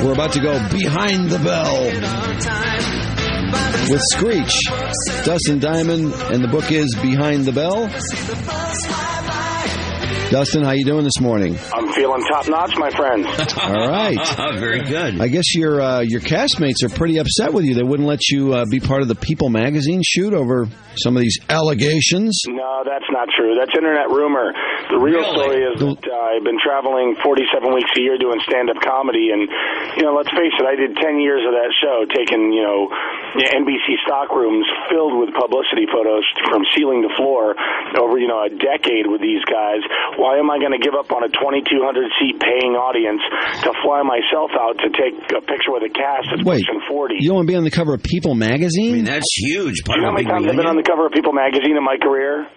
We're about to go behind the bell with Screech. Dustin Diamond, and the book is Behind the Bell. Dustin, how you doing this morning? I'm feeling top-notch, my friend. All right. Very good. I guess your castmates are pretty upset with you. They wouldn't let you be part of the People magazine shoot over some of these allegations. No, that's not true. That's internet rumor. The real story is that I've been traveling 47 weeks a year doing stand-up comedy, and, let's face it, I did 10 years of that show, taking, NBC stock rooms filled with publicity photos from ceiling to floor over, a decade with these guys. Why am I going to give up on a 2,200-seat paying audience to fly myself out to take a picture with a cast that's pushing 40? You don't want to be on the cover of People magazine? I mean, that's huge. Do you know how many times I've been on the cover of People magazine in my career?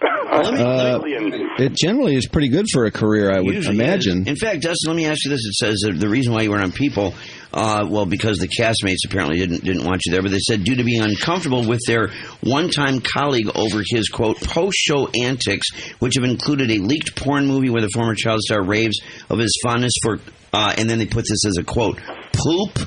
It generally is pretty good for a career, I would imagine. In fact, Dustin, let me ask you this. It says the reason why you weren't on People, because the castmates apparently didn't want you there, but they said due to being uncomfortable with their one-time colleague over his, quote, post-show antics, which have included a leaked porn movie where the former child star raves of his fondness for, and then they put this as a quote, poop,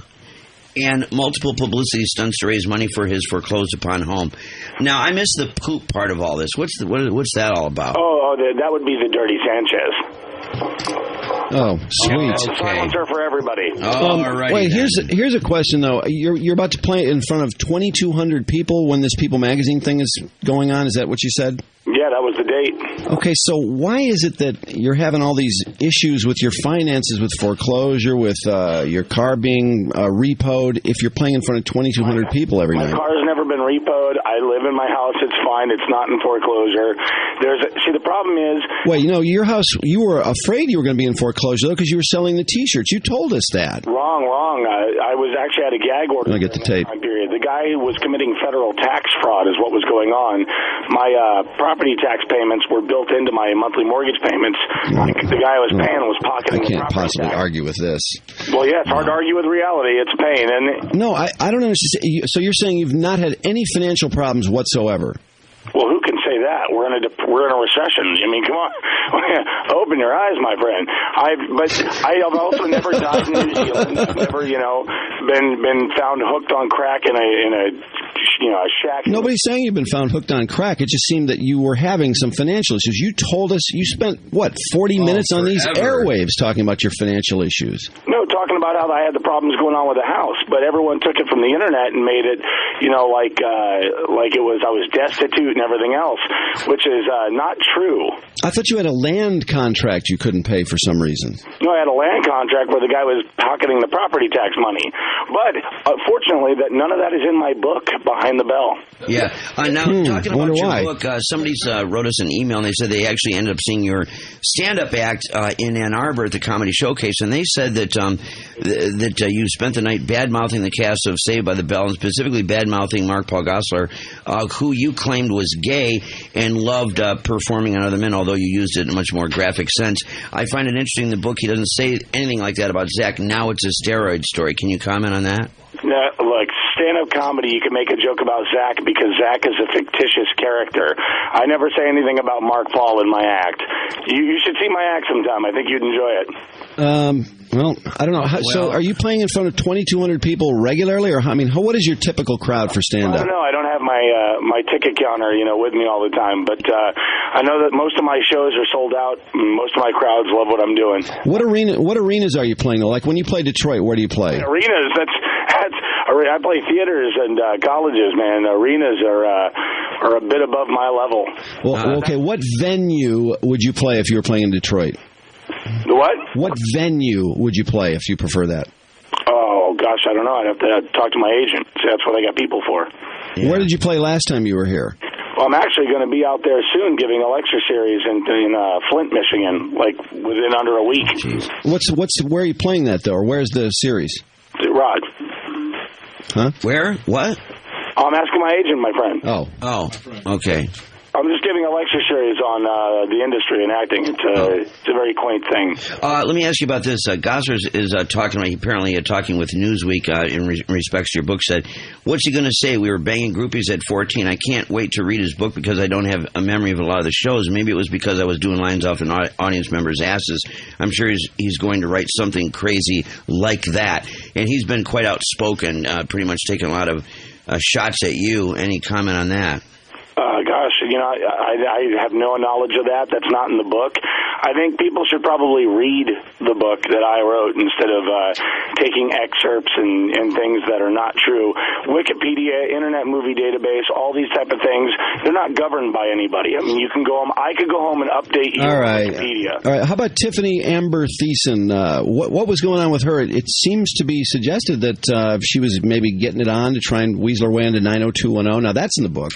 and multiple publicity stunts to raise money for his foreclosed-upon home. Now, I missed the poop part of all this. What's that all about? Oh, that would be the Dirty Sanchez. Oh, sweet. Silencer for everybody. All right. Wait, here's a question, though. You're about to play in front of 2,200 people when this People magazine thing is going on? Is that what you said? Yeah, that was the date. Okay, so why is it that you're having all these issues with your finances, with foreclosure, with your car being repoed, if you're playing in front of 2,200 people every night? My car's never been repoed. I live in my house. It's fine. It's not in foreclosure. See, the problem is... Wait, your house, you were afraid you were going to be in foreclosure, though, because you were selling the T-shirts. You told us that. Wrong. I was actually at a gag order. I get the tape. Period. The guy was committing federal tax fraud is what was going on. My property tax payments were built into my monthly mortgage payments. The guy I was paying was pocketing the property tax. I can't possibly argue with this. Well, yeah, it's hard to argue with reality. It's pain. No, I don't understand. So you're saying you've not had any financial problems whatsoever? Well, who can say that? We're in a recession. I mean, come on. Open your eyes, my friend. I have also never died in New Zealand. I've never, been found hooked on crack in a shack. Nobody's saying you've been found hooked on crack. It just seemed that you were having some financial issues. You told us you spent, 40 minutes on these airwaves talking about your financial issues. No, talking about how I had the problems going on with the house, but everyone took it from the internet and made it, like it was I was destitute and everything else, which is not true. I thought you had a land contract you couldn't pay for some reason. No, I had a land contract where the guy was pocketing the property tax money. But fortunately, none of that is in my book, Behind the Bell. Yeah. Now, talking about your book, somebody wrote us an email, and they said they actually ended up seeing your stand-up act in Ann Arbor at the Comedy Showcase, and they said that you spent the night bad-mouthing the cast of Saved by the Bell, and specifically bad-mouthing Mark Paul Gosselaar, who you claimed was gay and loved performing on other men, although you used it in a much more graphic sense. I find it interesting in the book he doesn't say anything like that about Zach. Now it's a steroid story. Can you comment on that? No, look, stand-up comedy, you can make a joke about Zach because Zach is a fictitious character. I never say anything about Mark Paul in my act. You should see my act sometime. I think you'd enjoy it. Well, I don't know. So are you playing in front of 2,200 people regularly? Or what is your typical crowd for stand-up? I don't know. I don't have my ticket counter, with me all the time. But I know that most of my shows are sold out. Most of my crowds love what I'm doing. What arenas are you playing? Like when you play Detroit, where do you play? Arenas, I play theaters and colleges, man. Arenas are a bit above my level. Well, okay. What venue would you play if you were playing in Detroit? The what? What venue would you play if you prefer that? Oh, gosh, I don't know. I'd have to talk to my agent. See, that's what I got people for. Yeah. Where did you play last time you were here? Well, I'm actually going to be out there soon giving a lecture series in Flint, Michigan, like within under a week. Jeez. Where are you playing that, though, or where's the series? Rod. Huh? Where? What? I'm asking my agent, my friend. Oh, okay. I'm just giving a lecture series on the industry and acting. It's a very quaint thing. Let me ask you about this. Gosser is apparently talking with Newsweek in respects to your book, said, what's he going to say? We were banging groupies at 14. I can't wait to read his book because I don't have a memory of a lot of the shows. Maybe it was because I was doing lines off an audience member's asses. I'm sure he's going to write something crazy like that. And he's been quite outspoken, pretty much taking a lot of shots at you. Any comment on that? Gosh, I have no knowledge of that. That's not in the book. I think people should probably read the book that I wrote instead of taking excerpts and things that are not true. Wikipedia, Internet Movie Database, all these type of things, they're not governed by anybody. I mean, you can go home. I could go home and update you on Wikipedia. All right. How about Tiffany Amber Thiessen? What was going on with her? It seems to be suggested that she was maybe getting it on to try and weasel her way into 90210. Now, that's in the book.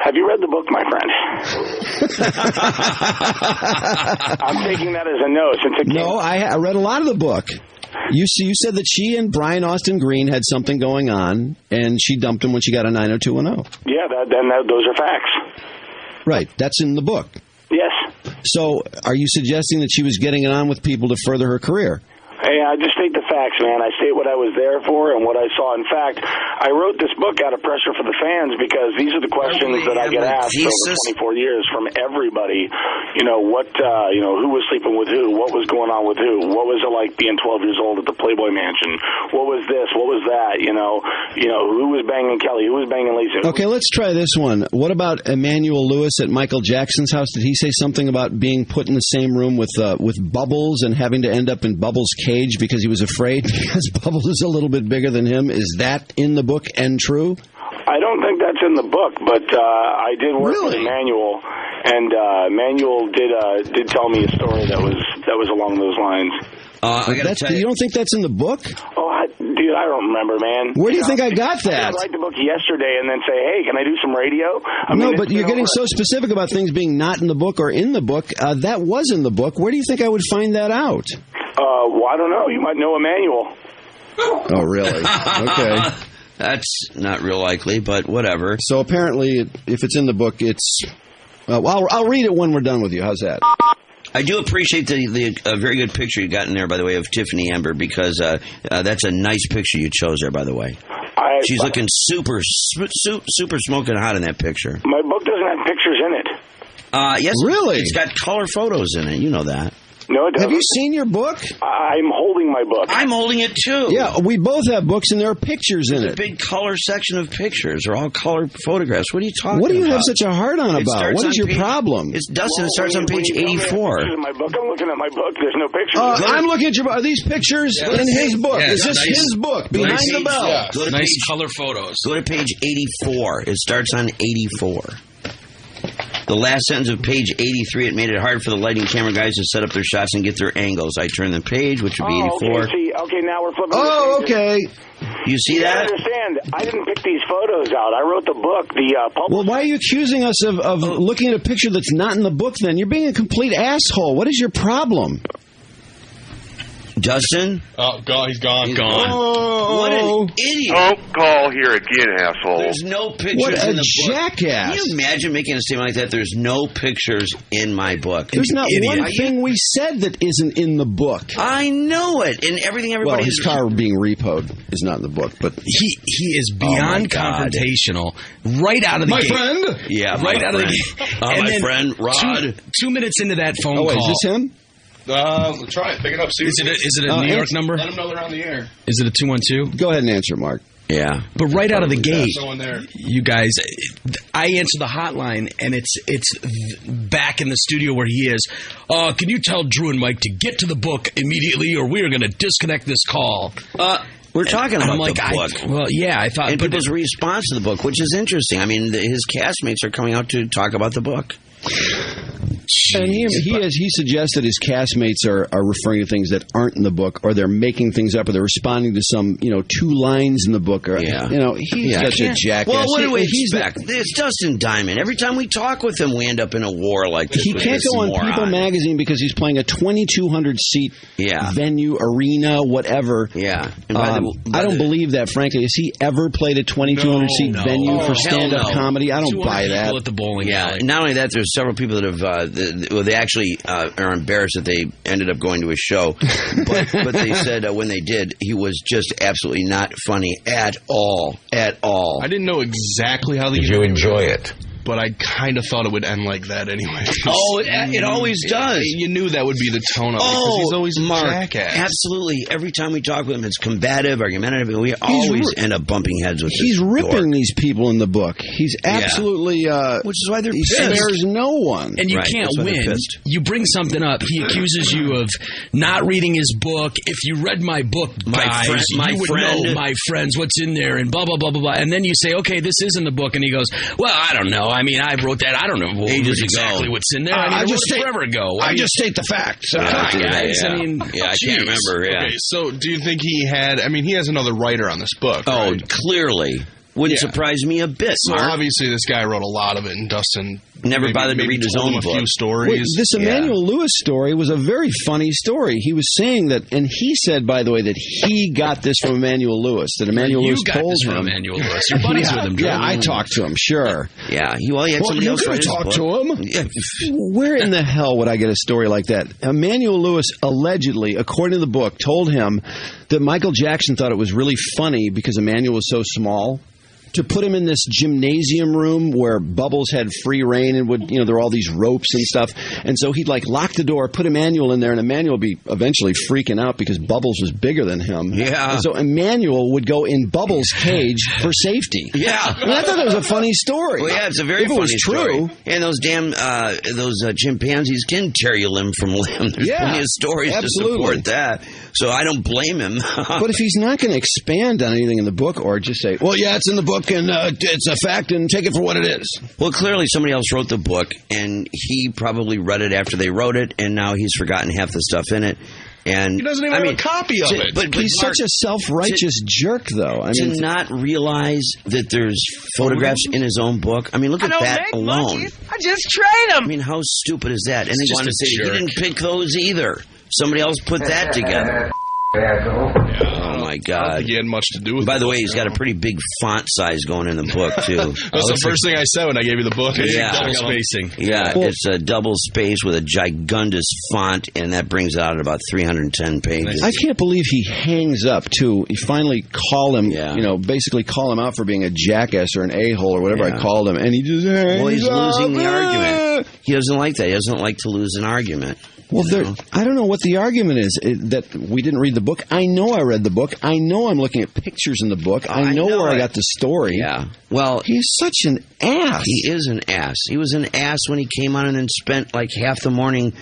Have you read the book, my friend? I'm taking that as a no. No, I read a lot of the book. You said that she and Brian Austin Green had something going on, and she dumped him when she got a 90210. Yeah, those are facts. Right. That's in the book. Yes. So are you suggesting that she was getting it on with people to further her career? Hey, I just state the facts, man. I state what I was there for and what I saw. In fact, I wrote this book out of pressure for the fans because these are the questions that I get asked over 24 years from everybody. Who was sleeping with who? What was going on with who? What was it like being 12 years old at the Playboy Mansion? What was this? What was that? Who was banging Kelly? Who was banging Lisa? Okay, let's try this one. What about Emmanuel Lewis at Michael Jackson's house? Did he say something about being put in the same room with Bubbles and having to end up in Bubbles' cage because he was afraid because Bubbles is a little bit bigger than him? Is that in the book and true? I don't think that's in the book, but I did work with Emmanuel, and Emmanuel did tell me a story that was along those lines. You don't think that's in the book? Oh, dude, I don't remember, man. Where do you think I got that? I write the book yesterday and then say, hey, can I do some radio? No, but you're getting so specific about things being not in the book or in the book. That was in the book. Where do you think I would find that out? Well, I don't know. You might know Emmanuel. Oh, really? Okay. That's not real likely, but whatever. So apparently, if it's in the book, it's... I'll read it when we're done with you. How's that? I do appreciate the very good picture you got in there, by the way, of Tiffany Amber, because that's a nice picture you chose there, by the way. She's looking super smoking hot in that picture. My book doesn't have pictures in it. Yes. Really? It's got color photos in it. You know that. No, it doesn't. Have you seen your book? I'm holding my book. I'm holding it, too. Yeah, we both have books, and there are pictures in it. There's a big color section of pictures. They're all color photographs. What are you talking about? What do you have such a hard-on about? What is your problem? It's Dustin. It starts on page 84. My book. I'm looking at my book. There's no pictures. I'm looking at your book. Are these pictures in his book? Is this his book, Behind the Bell? Yeah. Nice color photos. Go to page 84. It starts on 84. The last sentence of page 83, it made it hard for the lighting camera guys to set up their shots and get their angles. I turned the page, which would be 84. Okay, now we're flipping. Oh, okay. You see that? I understand. I didn't pick these photos out. I wrote the book. Well, why are you accusing us of looking at a picture that's not in the book then? You're being a complete asshole. What is your problem? Dustin? Oh, he's gone. Oh, what an idiot. Don't call here again, asshole. There's no pictures what in the book. Jackass. Can you imagine making a statement like that? There's no pictures in my book. There's not one thing we said that isn't in the book. I know it. And everybody his car being repoed is not in the book, but he is beyond confrontational right out of the gate. My friend? Yeah, right out of the gate. My friend, Rod. 2 minutes into that phone call. Oh, wait, is this him? We'll try it. Pick it up. See, is it a New York number? Let them know they're on the air. Is it a 212? Go ahead and answer, Mark. Yeah. But right out of the gate, there. you guys, I answer the hotline, and it's back in the studio where he is. Can you tell Drew and Mike to get to the book immediately, or we are going to disconnect this call? We're talking about the book. I thought... And people's response to the book, which is interesting. I mean, his castmates are coming out to talk about the book. And he suggested his castmates are referring to things that aren't in the book, or they're making things up, or they're responding to some 2 lines in the book. Or, he's such a jackass. Well, what do we expect? It's Dustin Diamond. Every time we talk with him, we end up in a war like this. He can't go on People Magazine because he's playing a 2,200 seat venue, arena, whatever. Yeah. I don't believe that, frankly. Has he ever played a 2,200 seat venue for stand-up comedy? I don't buy that. At the bowling alley. Not only that, there's several people that have. They actually are embarrassed that they ended up going to his show, but they said when they did, he was just absolutely not funny at all. At all. I didn't know exactly how Did you enjoy it? But I kind of thought it would end like that anyway. Oh, it always does. You knew that would be the tone of it because he's always a jackass. Absolutely. Every time we talk with him, it's combative, argumentative. We always end up bumping heads with He's ripping these people in the book. He's absolutely... which is why they're he pissed. spares no one. And you can't win. You bring something up. He accuses you of not reading his book. If you read my book, guys, you would know, my friends, what's in there, and blah, blah, blah, blah, blah. And then you say, okay, this is in the book. And he goes, well, I don't know. I mean, I wrote that. I don't know exactly what's in there. I just forever ago. I just state the facts. Guys. I mean, I can't remember. Yeah. Okay, so do you think he had? I mean, he has another writer on this book. Oh, right? Clearly. Wouldn't surprise me a bit. So obviously, this guy wrote a lot of it, and Dustin never bothered to read his own book. A few stories. Wait, this Emmanuel Lewis story was a very funny story. He was saying that, and he said, by the way, that he got this from Emmanuel Lewis. That Emmanuel Lewis told him. From Emmanuel Lewis. You're buddies with him. Yeah, I talked to him. Sure. Yeah. He had somebody else write his book. You could talk to him. Yeah. Where in the hell would I get a story like that? Emmanuel Lewis allegedly, according to the book, told him that Michael Jackson thought it was really funny because Emmanuel was so small, to put him in this gymnasium room where Bubbles had free reign and would, there were all these ropes and stuff. And so he'd lock the door, put Emmanuel in there, and Emmanuel would be eventually freaking out because Bubbles was bigger than him. Yeah. And so Emmanuel would go in Bubbles' cage for safety. Yeah. I mean, I thought that was a funny story. Well, yeah, it's a very funny story. True. And those damn, chimpanzees can tear you limb from limb. There's plenty of stories to support that. So I don't blame him. But if he's not going to expand on anything in the book or just say, well, yeah, it's in the book and it's a fact and take it for what it is. Well, clearly somebody else wrote the book and he probably read it after they wrote it and now he's forgotten half the stuff in it. And he doesn't even have a copy of it. But he's such a self-righteous jerk, though. I mean, to not realize that there's photographs in his own book. I mean, look at that alone. Monkeys. I just trade them. I mean, how stupid is that? And they want to say he didn't pick those either. Somebody else put that together. Oh, my God. I don't think he had much to do with it. By the way, he's got a pretty big font size going in the book, too. That's the first thing I said when I gave you the book. Yeah. Double spacing. Yeah, it's a double space with a gigundous font, and that brings it out at about 310 pages. I can't believe he hangs up, too. You finally call him, basically call him out for being a jackass or an a-hole or whatever I called him, and he just hangs Well, he's up. losing the argument. He doesn't like that. He doesn't like to lose an argument. Well, I don't know what the argument is, that we didn't read the book. I know I read the book. I know I'm looking at pictures in the book. I know where I got the story. Yeah. Well, he's such an ass. He is an ass. He was an ass when he came on and then spent like half the morning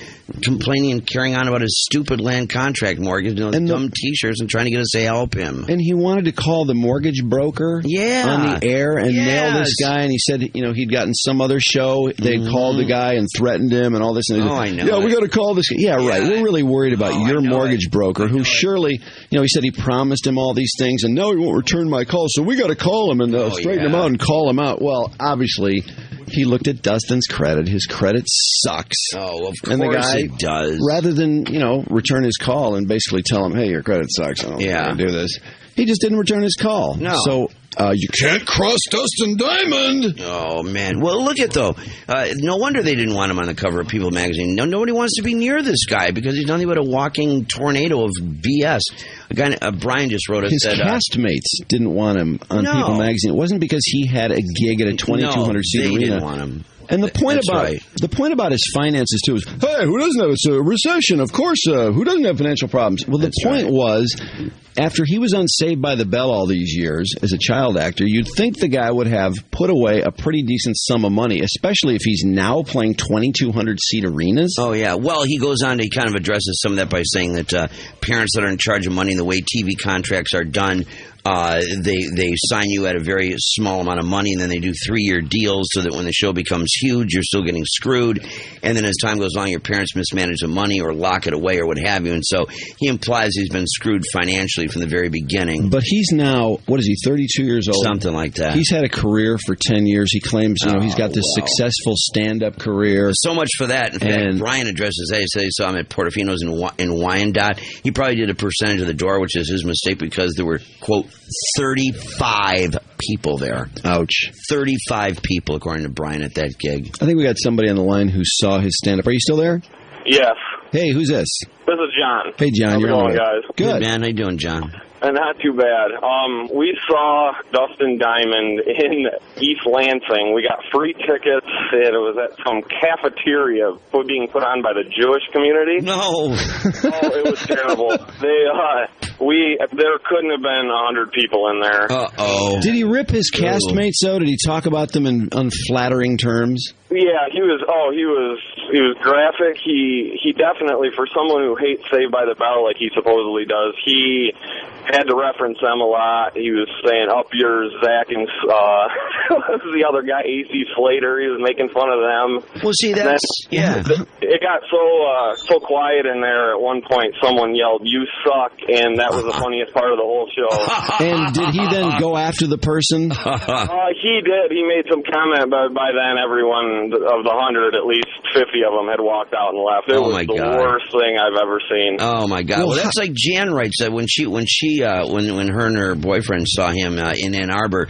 complaining and carrying on about his stupid land contract mortgage and dumb T-shirts and trying to get us to help him. And he wanted to call the mortgage broker on the air and nail this guy. And he said, he'd gotten some other show. They'd called the guy and threatened him and all this. And I know. Yeah, we got to call this guy. Yeah, right. We're really worried about your mortgage broker who surely, he said he promised him all these things and no, he won't return my call. So we got to call him and straighten him out and call him out. Well, obviously, he looked at Dustin's credit. His credit sucks. Oh, of course and the guy, it does. Rather than, return his call and basically tell him, hey, your credit sucks. I don't want to do this. He just didn't return his call. No. So you can't cross Dustin Diamond. Oh, man. Well, look at, though. No wonder they didn't want him on the cover of People magazine. Nobody wants to be near this guy because he's nothing but a walking tornado of BS. A guy, Brian just wrote it. His castmates didn't want him on People magazine. It wasn't because he had a gig at a 2,200 seat arena. They didn't want him. And the point about his finances too is, hey, who doesn't have a recession? Of course, who doesn't have financial problems? Well, the point was, after he was on Saved by the Bell all these years as a child actor, you'd think the guy would have put away a pretty decent sum of money, especially if he's now playing 2,200 seat arenas. Oh yeah. Well, he goes on to kind of addresses some of that by saying that parents that are in charge of money and the way TV contracts are done They sign you at a very small amount of money, and then they do 3-year deals so that when the show becomes huge, you're still getting screwed. And then as time goes on, your parents mismanage the money or lock it away or what have you. And so he implies he's been screwed financially from the very beginning. But he's now, what is he, 32 years old? Something like that. He's had a career for 10 years. He claims, he's got this successful stand-up career. So much for that. In fact, Brian addresses that. He said he saw him at Portofino's in Wyandotte. He probably did a percentage of the door, which is his mistake because there were, quote, 35 people there. Ouch. 35 people, according to Brian, at that gig. I think we got somebody on the line who saw his stand-up. Are you still there? Yes. Hey, who's this? This is John. Hey, John. How's it going, guys? Good, man. How you doing, John? Not too bad. We saw Dustin Diamond in East Lansing. We got free tickets. It was at some cafeteria being put on by the Jewish community. No. It was terrible. There couldn't have been 100 people in there. Uh-oh. Did he rip his castmates, though? Did he talk about them in unflattering terms? Yeah, he was graphic. He definitely, for someone who hates Saved by the Bell like he supposedly does, he had to reference them a lot. He was saying up yours, Zach, and the other guy, AC Slater. He was making fun of them. Well, see, that's It got so quiet in there. At one point, someone yelled, "You suck," and that was the funniest part of the whole show. And did he then go after the person? He did. He made some comment, but by then, everyone of the 100, at least 50 of them had walked out and left. It was the worst thing I've ever seen. Oh my God! Well, that's like Jan writes that when her and her boyfriend saw him in Ann Arbor.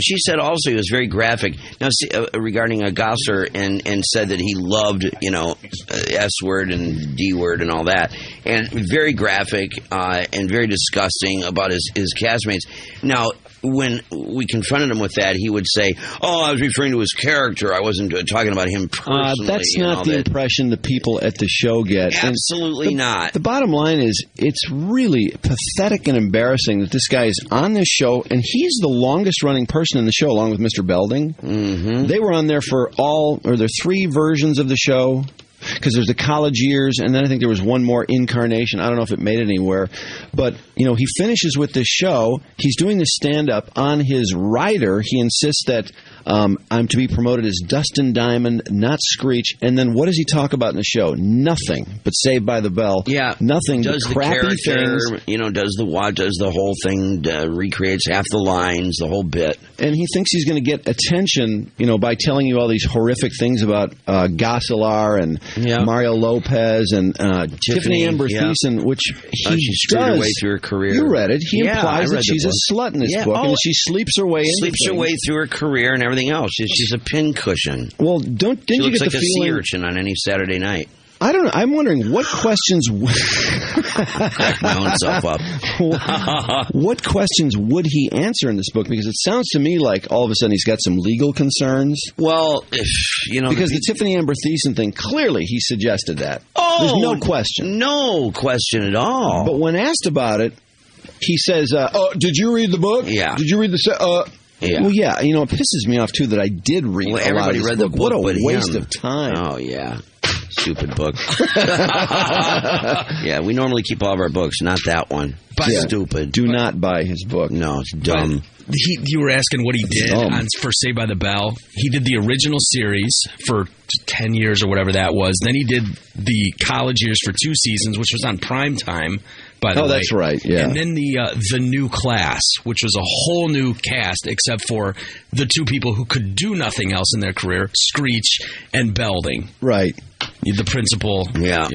She said also he was very graphic. Now, regarding Gosser and said that he loved, S word and D word and all that, and very graphic and very disgusting about his castmates. Now, when we confronted him with that, he would say, I was referring to his character. I wasn't talking about him personally. That's not the impression the people at the show get. Absolutely not. The bottom line is it's really pathetic and embarrassing that this guy is on this show, and he's the longest-running person in the show, along with Mr. Belding. Mm-hmm. They were on there for there are 3 versions of the show. Because there's the college years, and then I think there was one more incarnation. I don't know if it made it anywhere. But, he finishes with this show. He's doing the stand-up on his rider. He insists that I'm to be promoted as Dustin Diamond, not Screech. And then what does he talk about in the show? Nothing but Saved by the Bell. Yeah. Nothing but crappy things. Does the whole thing, recreates half the lines, the whole bit. And he thinks he's going to get attention, by telling you all these horrific things about Gosselar and Mario Lopez and Tiffany Amber Thiessen, which she screwed away through her career. You read it. He implies that she's a slut in this book, and that she sleeps her way through her career and everything else. She's a pincushion. Well, didn't you get the feeling? She looks like a sea urchin on any Saturday night. I don't know. I'm wondering what questions. Crack my own self up. What questions would he answer in this book? Because it sounds to me like all of a sudden he's got some legal concerns. Well, because the Tiffany Amber Thiessen thing, clearly he suggested that. There's no question. No question at all. But when asked about it, he says, did you read the book? Yeah. Did you read the Yeah. Well, yeah. It pisses me off, too, that I did read a lot of this book. What a waste of time. Oh, yeah. Stupid book. Yeah, we normally keep all of our books, not that one. Stupid. Do not buy his book. No, it's dumb. You were asking what he did for Saved by the Bell. He did the original series for 10 years or whatever that was. Then he did the college years for 2 seasons, which was on prime time, by the way. Oh, that's right, yeah. And then the new class, which was a whole new cast, except for the 2 people who could do nothing else in their career, Screech and Belding. Right. The principal, But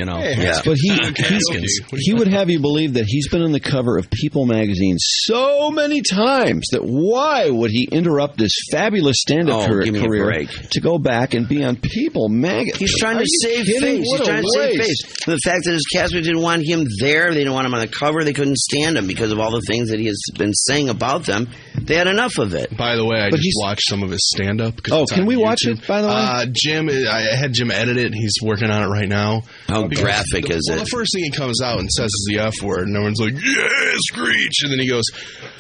he would have you believe that he's been on the cover of People magazine so many times that why would he interrupt this fabulous stand-up career to go back and be on People magazine? He's trying to save face. He's trying to save face. The fact that his castmates didn't want him there, they didn't want him on the cover, they couldn't stand him because of all the things that he has been saying about them. They had enough of it. By the way, I just watched some of his stand-up. Can we watch it, by the way? Jim, I had Jim edit it, and he's working on it right now. How graphic is it? Well, the first thing he comes out and says is the F word, and everyone's like, yeah, Screech! And then he goes,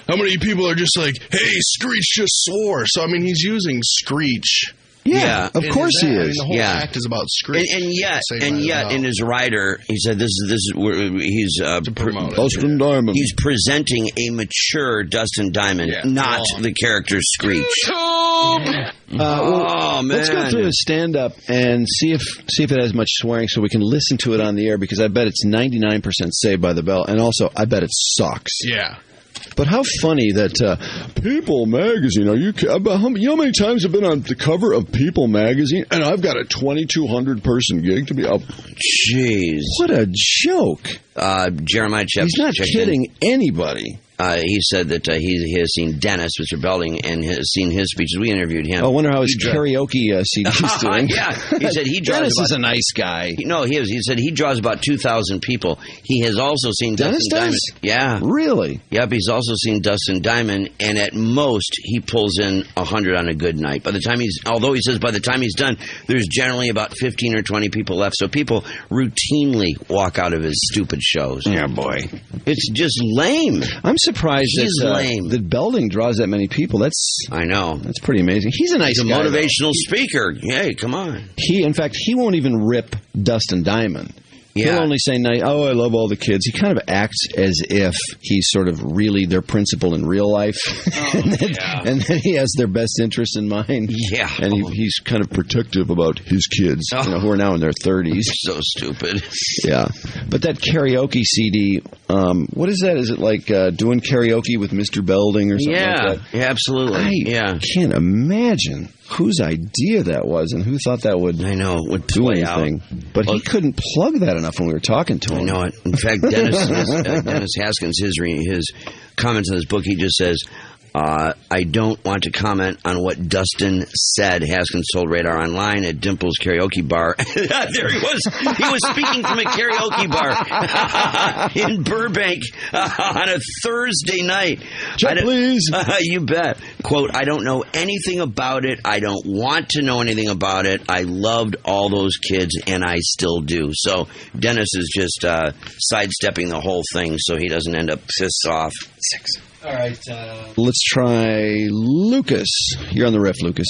how many people are just like, hey, Screech just swore? So, he's using Screech Yeah, of course he is. I mean, the whole act is about Screech. And yet, in his writer, he said this is where he's Dustin Diamond. He's presenting a mature Dustin Diamond, not the character Screech. Man. Let's go through his stand-up and see if it has much swearing, so we can listen to it on the air, because I bet it's 99% Saved by the Bell, and also I bet it sucks. Yeah. But how funny that People Magazine, how many times I've been on the cover of People Magazine, and I've got a 2,200-person gig to be up. Jeez. What a joke. Jeremiah Chep. He's not kidding anybody. He said that he has seen Dennis, Mr. Belding, and has seen his speeches. We interviewed him. I wonder how his karaoke CD's doing. Yeah, he said he draws. Dennis is a nice guy. He said he draws about 2,000 people. He has also seen Dennis Dustin Diamond. Yeah, really? Yep, he's also seen Dustin Diamond, and at most he pulls in 100 on a good night. Although he says by the time he's done, there's generally about 15 or 20 people left. So people routinely walk out of his stupid shows. Yeah, boy, it's just lame. I'm surprised that Belding draws that many people. I know. That's pretty amazing. He's a nice guy. He's a motivational speaker. Hey, come on. In fact, he won't even rip Dustin Diamond. Yeah. He'll only say, "Oh, I love all the kids." He kind of acts as if he's sort of really their principal in real life, and then he has their best interest in mind. Yeah, and he's kind of protective about his kids, who are now in their 30s. So stupid. Yeah, but that karaoke CD, what is that? Is it like doing karaoke with Mr. Belding or something like that? Yeah, absolutely. I can't imagine whose idea that was and who thought that would do anything. But he couldn't plug that enough when we were talking to him. I know it. In fact, Dennis Haskins, his comments in his book, he just says, I don't want to comment on what Dustin said. Haskins told Radar Online at Dimple's karaoke bar. There he was. He was speaking from a karaoke bar in Burbank on a Thursday night. Please. You bet. Quote, I don't know anything about it. I don't want to know anything about it. I loved all those kids, and I still do. So Dennis is just sidestepping the whole thing so he doesn't end up pissed off. All right. Let's try Lucas. You're on the riff, Lucas.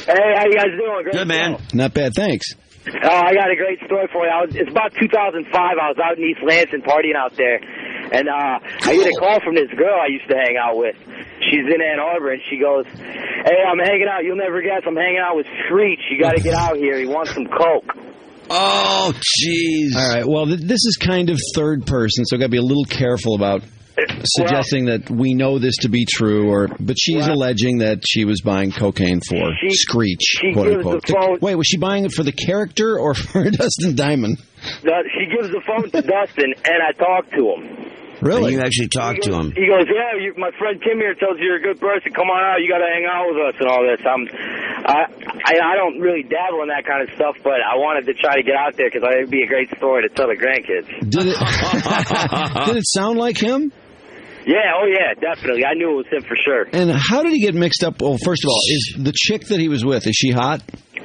Hey, how you guys doing? Great Good, man. show. Not bad, thanks. I got a great story for you. It's about 2005. I was out in East Lansing partying out there, and I get a call from this girl I used to hang out with. She's in Ann Arbor, and she goes, "Hey, I'm hanging out. You'll never guess. I'm hanging out with Screech. You got to get out here. He wants some coke." Oh, jeez. All right. Well, this is kind of third person, so I've got to be a little careful about suggesting that we know this to be true, but she's alleging that she was buying cocaine for Screech, quote unquote. Wait, was she buying it for the character or for Dustin Diamond? She gives the phone to Dustin, and I talked to him. Really? And you actually talked to him? He goes, "Yeah, my friend Tim here tells you you're a good person. Come on out. You got to hang out with us and all this." I don't really dabble in that kind of stuff, but I wanted to try to get out there because it'd be a great story to tell the grandkids. Did it sound like him? Yeah, definitely. I knew it was him for sure. And how did he get mixed up? Well, first of all, is the chick that he was with, is she hot?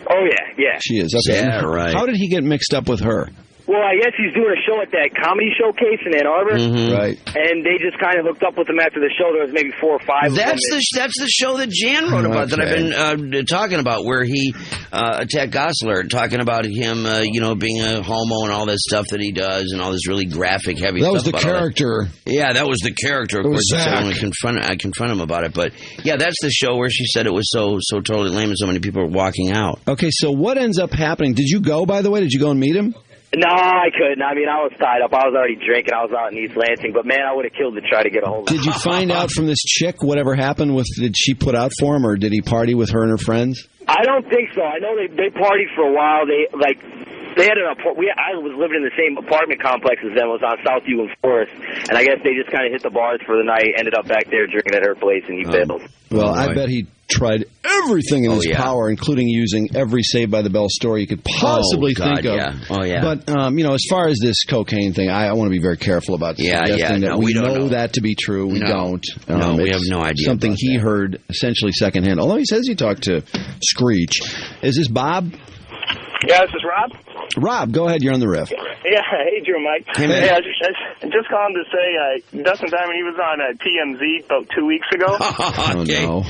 Oh, yeah. She is, okay. Yeah, right. How did he get mixed up with her? Well, I guess he's doing a show at that comedy showcase in Ann Arbor. Mm-hmm. Right. And they just kind of hooked up with him after the show. There was maybe 4 or 5 that's of them. That's the show that Jan wrote about that I've been talking about, where he attacked Gosler, talking about him, being a homo and all this stuff that he does and all this really graphic, heavy stuff. That was the character. Yeah, that was the character. Of course, I confront him about it. But, yeah, that's the show where she said it was so totally lame and so many people were walking out. Okay, so what ends up happening? Did you go, by the way? Did you go and meet him? No, I couldn't. I mean, I was tied up. I was already drinking. I was out in East Lansing. But, man, I would have killed to try to get a hold of him. Did you find out from this chick whatever happened did she put out for him, or did he party with her and her friends? I don't think so. I know they partied for a while. They had I was living in the same apartment complex as them. It was on Southview and Forest. And I guess they just kind of hit the bars for the night, ended up back there drinking at her place, and he bailed. Well, I bet he tried everything in his power, including using every Saved by the Bell story you could possibly think of. Yeah. Oh, yeah. But, as far as this cocaine thing, I want to be very careful about suggesting that we know that to be true. We don't. We have no idea. Something he heard essentially secondhand. Although he says he talked to Screech. Is this Bob? Yeah, this is Rob. Rob, go ahead. You're on the riff. Yeah, hey, Drew, Mike. Hey, I just calling to say Dustin Diamond, he was on TMZ about 2 weeks ago. Oh, no.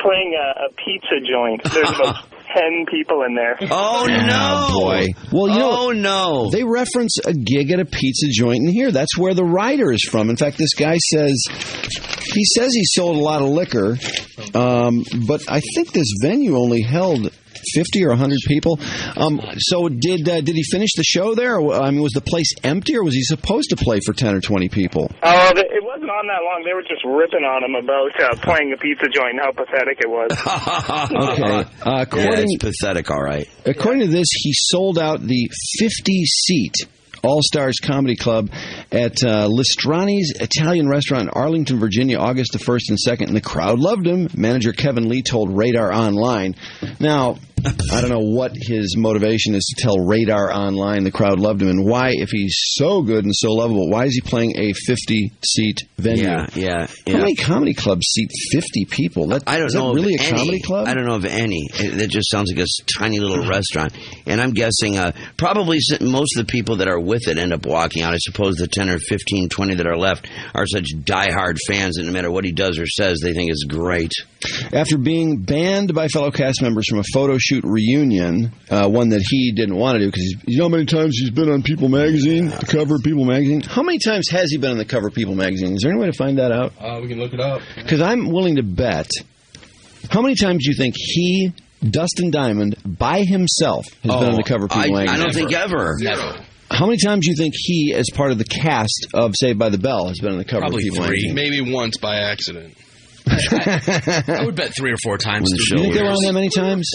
Playing a pizza joint. There's about 10 people in there. Oh, no. Boy. Well, no. They reference a gig at a pizza joint in here. That's where the writer is from. In fact, this guy says he sold a lot of liquor, but I think this venue only held 50 or 100 people. So did he finish the show there? I mean, was the place empty, or was he supposed to play for 10 or 20 people? Oh, it wasn't on that long. They were just ripping on him about playing a pizza joint and how pathetic it was. Okay. It's pathetic, all right. According to this, he sold out the 50-seat All-Stars Comedy Club at Listrani's Italian restaurant in Arlington, Virginia, August the 1st and 2nd, and the crowd loved him. Manager Kevin Lee told Radar Online. Now, I don't know what his motivation is to tell Radar Online the crowd loved him, and why, if he's so good and so lovable, why is he playing a 50-seat venue? Yeah. How many comedy clubs seat 50 people? I don't know. Is that really of a any. comedy club? I don't know of any. That just sounds like a tiny little restaurant. And I'm guessing probably most of the people that are with it end up walking out. I suppose the 10 or 15, 20 that are left are such diehard fans that no matter what he does or says, they think it's great. After being banned by fellow cast members from a photo shoot reunion, one that he didn't want to do, because you know how many times he's been on People Magazine, the cover of People Magazine? How many times has he been on the cover of People Magazine? Is there any way to find that out? We can look it up. Because I'm willing to bet, how many times do you think he, Dustin Diamond, by himself, has been on the cover of People Magazine? I don't think ever. Never. How many times do you think he, as part of the cast of Saved by the Bell, has been on the cover Probably of People 3. Magazine? Maybe once by accident. I would bet 3 or 4 times. You think they were on that many times?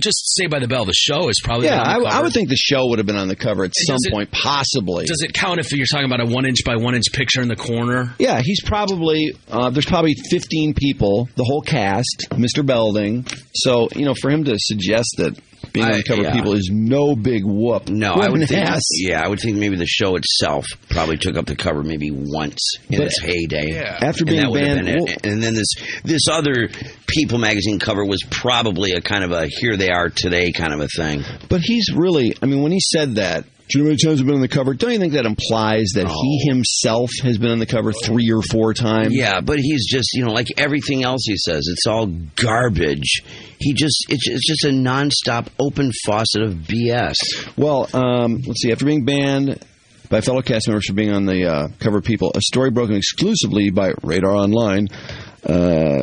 Just Saved by the Bell. The show is probably I would think the show would have been on the cover at some point, possibly. Does it count if you're talking about a 1-inch by 1-inch picture in the corner? Yeah, he's probably there's probably 15 people, the whole cast, Mr. Belding. So for him to suggest that being on the cover of People is no big whoop. No, I would think. I would think maybe the show itself probably took up the cover maybe once in its heyday. Yeah. After being banned, and then this other People magazine cover was probably a kind of a Here They Are Today kind of a thing. But he's really, when he said that, do you know how many times I've been on the cover? Don't you think that implies that he himself has been on the cover 3 or 4 times? Yeah, but he's just, like everything else he says, it's all garbage. It's just a nonstop open faucet of BS. Well, let's see. After being banned by fellow cast members for being on the cover of People, a story broken exclusively by Radar Online,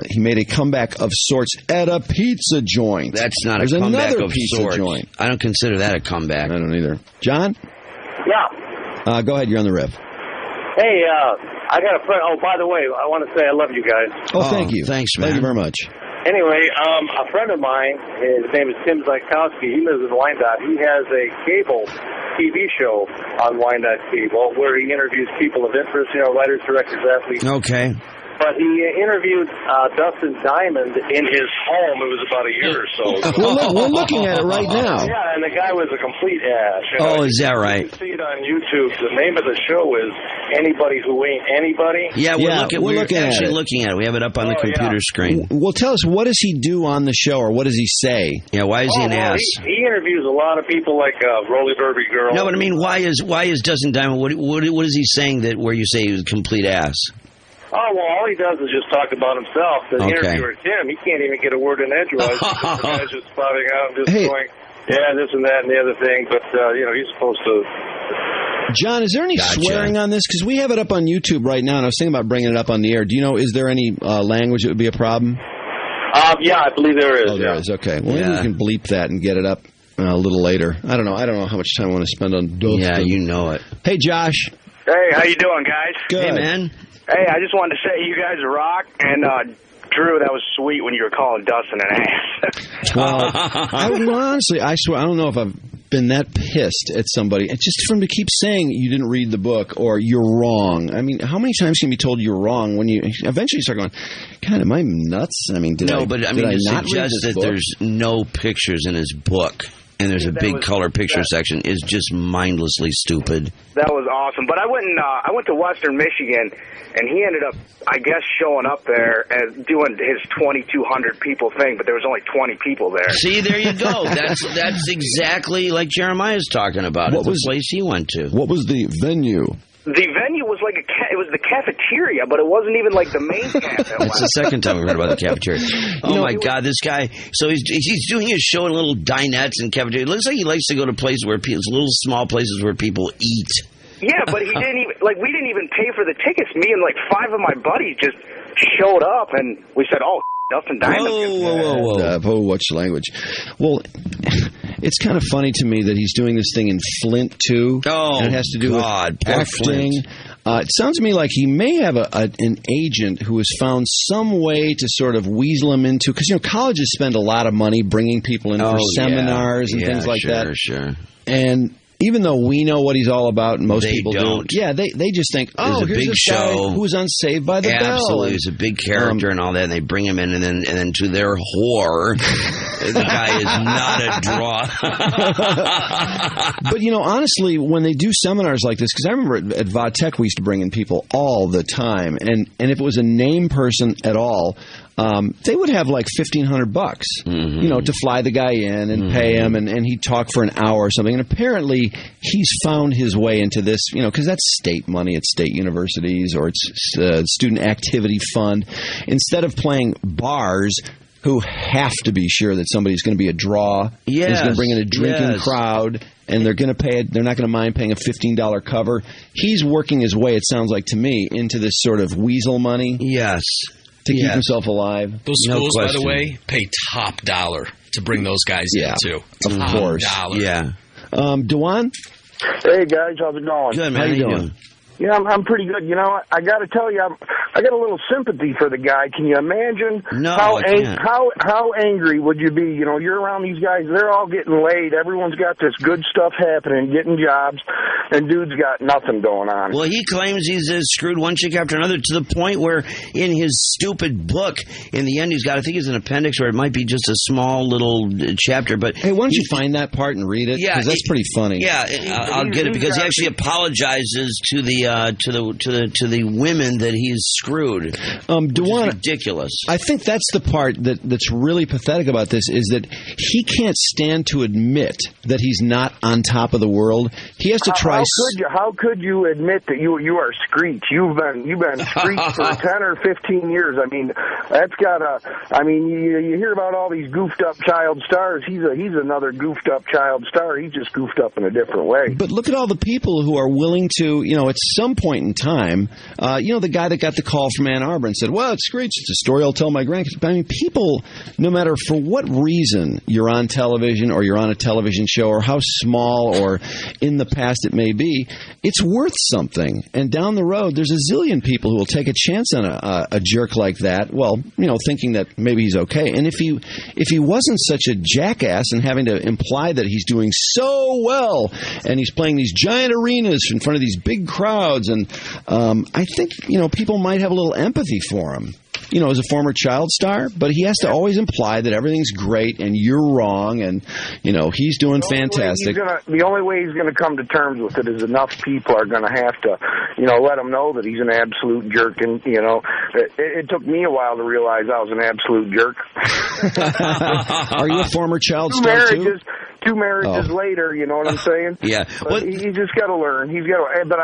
he made a comeback of sorts at a pizza joint. That's not There's a comeback another of pizza sorts. Joint. I don't consider that a comeback. I don't either. John? Yeah. Go ahead. You're on the riff. Hey, I got a friend. Oh, by the way, I want to say I love you guys. Oh, thank you. Thanks, man. Thank you very much. Anyway, a friend of mine, his name is Tim Zykowski. He lives in Wyandotte. He has a cable TV show on Wyandotte Cable where he interviews people of interest, writers, directors, athletes. Okay. But he interviewed Dustin Diamond in his home. It was about a year or so. We're looking at it right now. Yeah, and the guy was a complete ass. Oh, is that right? You can see it on YouTube. The name of the show is Anybody Who Ain't Anybody. Yeah, we're actually looking at it. We have it up on the computer screen. Well, tell us, what does he do on the show, or what does he say? Yeah, why is he an ass? He interviews a lot of people like Rolly Derby Girl. No, but why is Dustin Diamond? What is he saying that where you say he was a complete ass? Oh, well, all he does is just talk about himself. The interviewer, Tim, he can't even get a word in edgewise. The guy's just spouting out and just going, this and that and the other thing. But, he's supposed to... John, is there any swearing on this? Because we have it up on YouTube right now, and I was thinking about bringing it up on the air. Do you know, is there any language that would be a problem? Yeah, I believe there is. Oh, there is. Okay. Well, maybe we can bleep that and get it up a little later. I don't know. I don't know how much time I want to spend on Dustin. Yeah, you know it. Hey, Josh. Hey, how you doing, guys? Good. Hey, man. Hey, I just wanted to say you guys rock, and Drew, that was sweet when you were calling Dustin an ass. Well, honestly, I swear, I don't know if I've been that pissed at somebody. It's just for him to keep saying you didn't read the book or you're wrong. How many times can you be told you're wrong when you eventually start going, God, am I nuts? To suggest that there's no pictures in his book and there's a big color picture section is just mindlessly stupid. That was awesome. But I went to Western Michigan, and he ended up, I guess, showing up there and doing his 2,200 people thing, but there was only 20 people there. See, there you go. That's exactly like Jeremiah's talking about. What was the place he went to? What was the venue? the venue was like it was the cafeteria, but it wasn't even like the main cafe. That's the second time we've heard about the cafeteria. Oh, my God, this guy. So he's doing his show in little dinettes and cafeteria. It looks like he likes to go to places where little small places where people eat. Yeah, but he didn't even, we didn't even pay for the tickets. Me and 5 of my buddies just showed up, and we said, oh, Dustin Diamond. Whoa, watch the language. Well, it's kind of funny to me that he's doing this thing in Flint, too. Oh, and it has to do with acting. It sounds to me like he may have an agent who has found some way to sort of weasel him into, because, colleges spend a lot of money bringing people in for seminars and things like that. Sure. And even though we know what he's all about, and most people don't. Yeah, they just think, here's a big this show guy who was on Saved by the Bell. Absolutely, he's a big character and all that, and they bring him in, and then to their horror, the guy is not a draw. But, honestly, when they do seminars like this, because I remember at Vodtech we used to bring in people all the time, and if it was a name person at all, they would have like $1,500, to fly the guy in and pay him, and he'd talk for an hour or something. And apparently, he's found his way into this, because that's state money at state universities or it's student activity fund. Instead of playing bars, who have to be sure that somebody's going to be a draw, is going to bring in a drinking crowd, and they're going to pay it. They're not going to mind paying a $15 cover. He's working his way, it sounds like to me, into this sort of weasel money. Yes. To keep himself alive. Those schools, by the way, pay top dollar to bring those guys in, too. Of course. $1. Yeah. Dewan? Hey, guys. How's it going? Good, man. How you doing? Yeah, I'm pretty good. I got to tell you, I got a little sympathy for the guy. Can you imagine how angry would you be? You're around these guys. They're all getting laid. Everyone's got this good stuff happening, getting jobs, and dude's got nothing going on. Well, he claims he's screwed one chick after another to the point where in his stupid book, in the end, I think it's an appendix where it might be just a small little chapter. But hey, why don't you find that part and read it? Yeah, because that's pretty funny. Yeah, I'll get it because he actually apologizes to the women that he's screwed. Dewan, ridiculous. I think that's the part that's really pathetic about this is that he can't stand to admit that he's not on top of the world. He has to try. How could you admit that you are Screech? You've been Screech for 10 or 15 years. I mean, that's gotta. I mean, you hear about all these goofed up child stars. He's another goofed up child star. He's just goofed up in a different way. But look at all the people who are willing to, at some point in time, the guy that got the call from Ann Arbor and said, well, it's Screech. It's a story I'll tell my grandkids. But I mean, people, no matter for what reason you're on television or you're on a television show or how small or in the past it may be, it's worth something. And down the road, there's a zillion people who will take a chance on a jerk like that, well, thinking that maybe he's okay. And if he wasn't such a jackass and having to imply that he's doing so well and he's playing these giant arenas in front of these big crowds, and I think, people might have a little empathy for him. As a former child star, but he has to always imply that everything's great and you're wrong, and he's doing fantastic. The only way he's going to come to terms with it is enough people are going to have to, let him know that he's an absolute jerk. And it took me a while to realize I was an absolute jerk. Are you a former child star too? Two marriages later, you know what I'm saying? Yeah. But he just got to learn. He's got to. But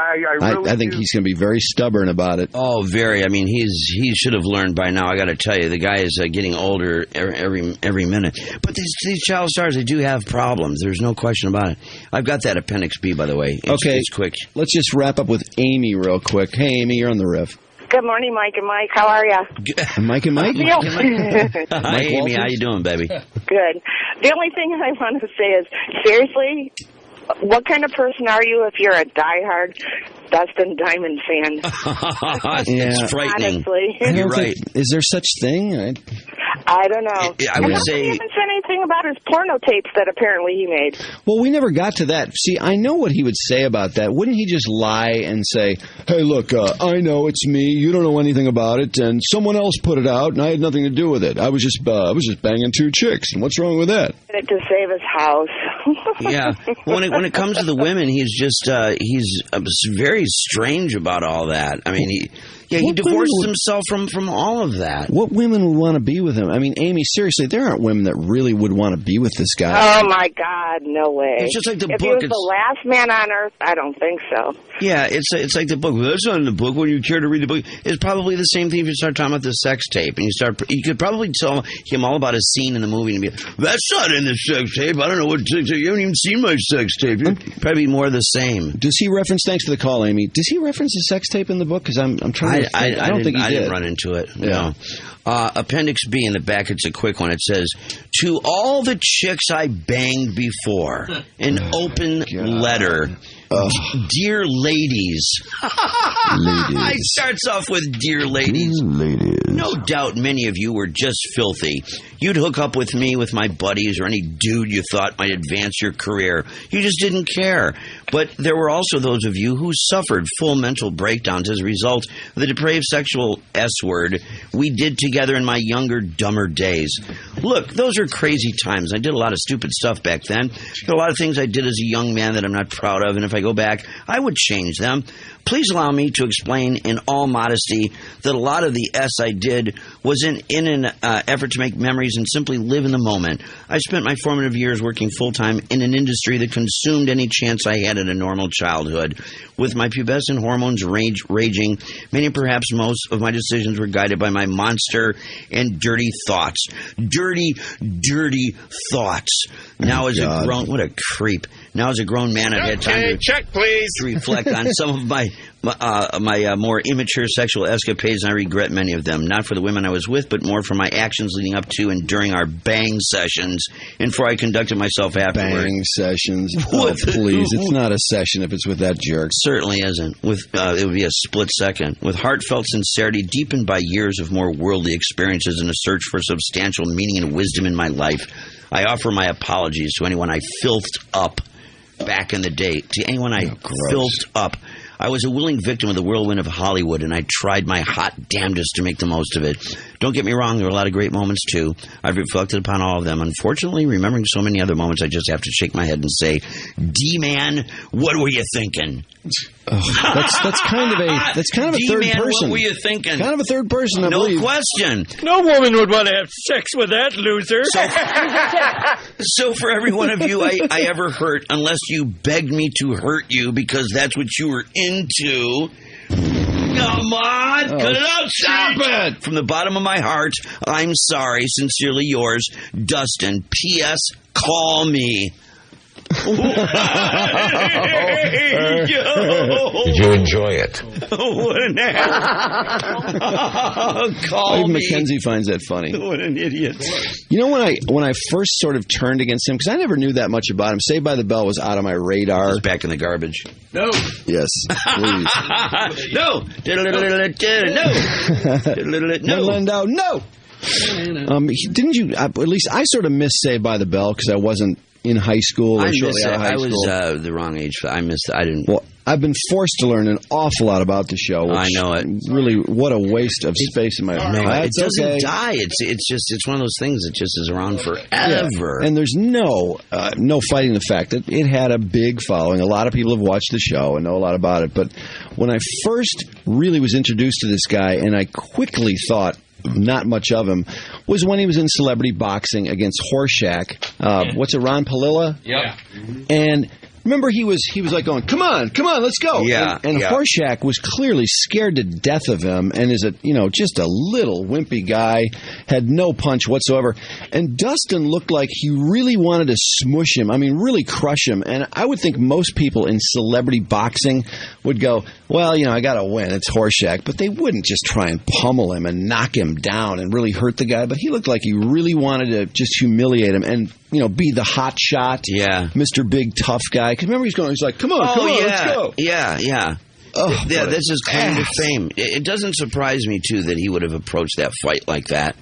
I think he's going to be very stubborn about it. Oh, very. I mean, he should have learned by now. I got to tell you, the guy is getting older every minute. But these child stars, they do have problems. There's no question about it. I've got that Appendix B, by the way. It's quick. Let's just wrap up with Amy real quick. Hey, Amy, you're on the riff. Good morning, Mike and Mike. How are you? Mike and Mike? Hi, Amy. How you doing, baby? Good. The only thing I want to say is, seriously, what kind of person are you if you're a diehard Dustin Diamond fan? It's frightening. Honestly. You're right. Is there such thing? I don't know. I would say he hasn't said anything about his porno tapes that apparently he made. Well, we never got to that. See, I know what he would say about that. Wouldn't he just lie and say, hey, look, I know it's me. You don't know anything about it, and someone else put it out, and I had nothing to do with it. I was just banging two chicks, and what's wrong with that? To save his house. Yeah. When it comes to the women, he's just he's very strange about all that. I mean, Yeah, he divorced himself from all of that. What women would want to be with him? I mean, Amy, seriously, there aren't women that really would want to be with this guy. Oh, my God, no way. It's just like the if book. If he was the last man on earth, I don't think so. Yeah, it's like the book. Well, that's not in the book. When you care to read the book, it's probably the same thing if you start talking about the sex tape. And you could probably tell him all about a scene in the movie and be like, that's not in the sex tape. I don't know what sex tape. You haven't even seen my sex tape. Probably more of the same. Does he reference, thanks for the call, Amy, does he reference the sex tape in the book? Because I'm trying to think. I don't think he did. I didn't run into it. Yeah. No. Appendix B in the back, it's a quick one. It says, to all the chicks I banged before, an open letter. Dear ladies. It starts off with dear ladies. No doubt many of you were just filthy. You'd hook up with me with my buddies or any dude you thought might advance your career. You just didn't care. But there were also those of you who suffered full mental breakdowns as a result of the depraved sexual S-word we did together in my younger, dumber days. Look, those are crazy times. I did a lot of stupid stuff back then. There are a lot of things I did as a young man that I'm not proud of, and if I go back, I would change them. Please allow me to explain in all modesty that a lot of the S I did was in an effort to make memories and simply live in the moment. I spent my formative years working full-time in an industry that consumed any chance I had at a normal childhood. With my pubescent hormones raging, many, perhaps most, of my decisions were guided by my monster and dirty thoughts. Dirty, dirty thoughts. Now as a grown... What a creep. Now as a grown man, I've had time to... check, please. To reflect on some of my more immature sexual escapades, and I regret many of them. Not for the women I was with, but more for my actions leading up to and during our bang sessions, and for I conducted myself afterward. Bang sessions? Oh, please. It's not a session if it's with that jerk. Certainly isn't. It would be a split second. With heartfelt sincerity deepened by years of more worldly experiences and a search for substantial meaning and wisdom in my life, I offer my apologies to anyone I filthed up back in the day. To anyone I filthed up. I was a willing victim of the whirlwind of Hollywood, and I tried my hot damnedest to make the most of it. Don't get me wrong, there were a lot of great moments, too. I've reflected upon all of them. Unfortunately, remembering so many other moments, I just have to shake my head and say, D-Man, what were you thinking? That's kind of a third person. What were you thinking? Kind of a third person, I believe. No question. No woman would want to have sex with that loser. So for every one of you I ever hurt, unless you begged me to hurt you because that's what you were into... Come on, cut it out, stop it! From the bottom of my heart, I'm sorry. Sincerely yours, Dustin. P.S. Call me. Did you enjoy it? What an ass. Call Even me. Mackenzie finds that funny. What an idiot. You know, when I first sort of turned against him, because I never knew that much about him, Saved by the Bell was out of my radar. He's back in the garbage. No. Yes, please. No. No. No. Didn't you, at least I sort of missed Saved by the Bell because I wasn't in high school or shortly out of high school. I was the wrong age. I didn't. Well, I've been forced to learn an awful lot about the show. Which I know it. Really, what a waste of space in my life. No, it doesn't die. It's one of those things that just is around forever. Yeah. And there's no fighting the fact that it had a big following. A lot of people have watched the show and know a lot about it. But when I first really was introduced to this guy, and I quickly thought not much of him, was when he was in celebrity boxing against Horshack. What's it, Ron Palilla? Yeah. And remember, he was like going, come on, let's go. Yeah. And Horshack was clearly scared to death of him and is just a little wimpy guy, had no punch whatsoever. And Dustin looked like he really wanted to smush him. I mean, really crush him. And I would think most people in celebrity boxing would go, well, I got to win. It's Horshack. But they wouldn't just try and pummel him and knock him down and really hurt the guy. But he looked like he really wanted to just humiliate him and, be the hot shot. Yeah. Mr. Big Tough Guy. Because remember, he's like, come on, let's go. Yeah. Oh, this is claim to fame. It doesn't surprise me, too, that he would have approached that fight like that,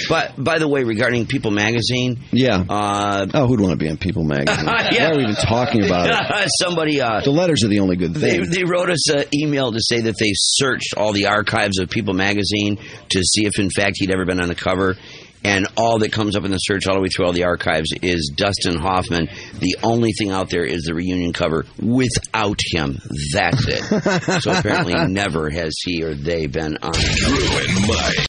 But, by the way, regarding People Magazine... Yeah. Who'd want to be on People Magazine? Why are we even talking about it? Somebody... the letters are the only good thing. They wrote us an email to say that they searched all the archives of People Magazine to see if, in fact, he'd ever been on the cover. and all that comes up in the search all the way through all the archives is Dustin Hoffman. The only thing out there is the reunion cover without him. That's it. So apparently never has he or they been on. Drew and Mike.